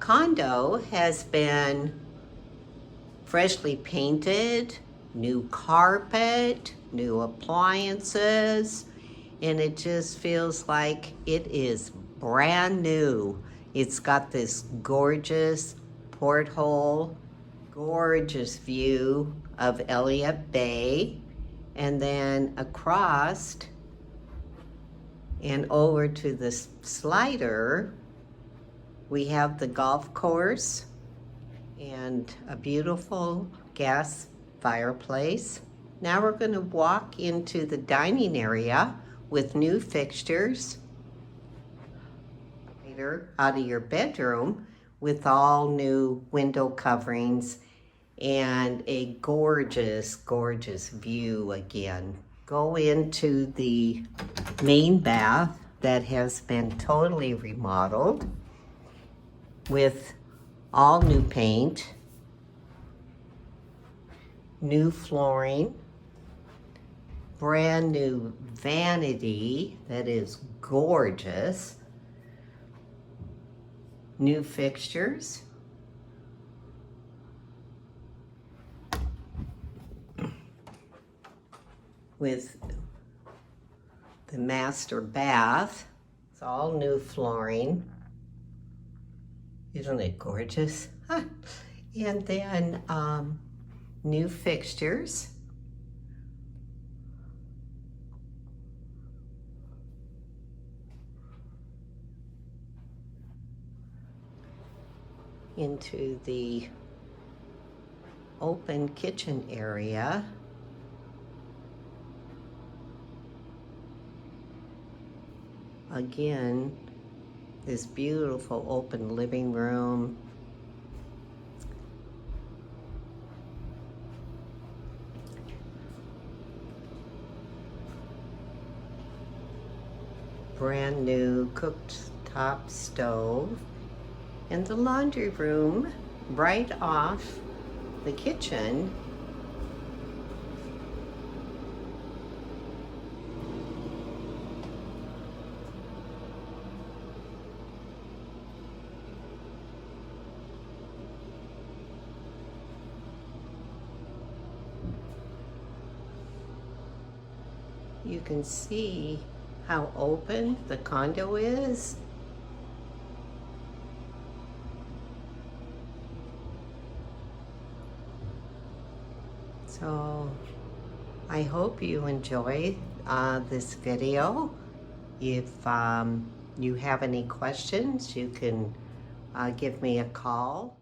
condo has been freshly painted, new carpet, new appliances, and it just feels like it is brand new. It's got this gorgeous porthole, gorgeous view of Elliott Bay, and then across and over to the slider, we have the golf course and a beautiful gas fireplace. Now we're going to walk into the dining area with new fixtures. Out of your bedroom with all new window coverings and a gorgeous, gorgeous view again. Go into the main bath that has been totally remodeled with all new paint, new flooring, brand new vanity that is gorgeous, new fixtures, with the master bath. It's all new flooring. Isn't it gorgeous? And then new fixtures. Into the open kitchen area. Again, this beautiful open living room. Brand new cooktop stove. And the laundry room right off the kitchen. You can see how open the condo is. So I hope you enjoy this video. If you have any questions, you can give me a call.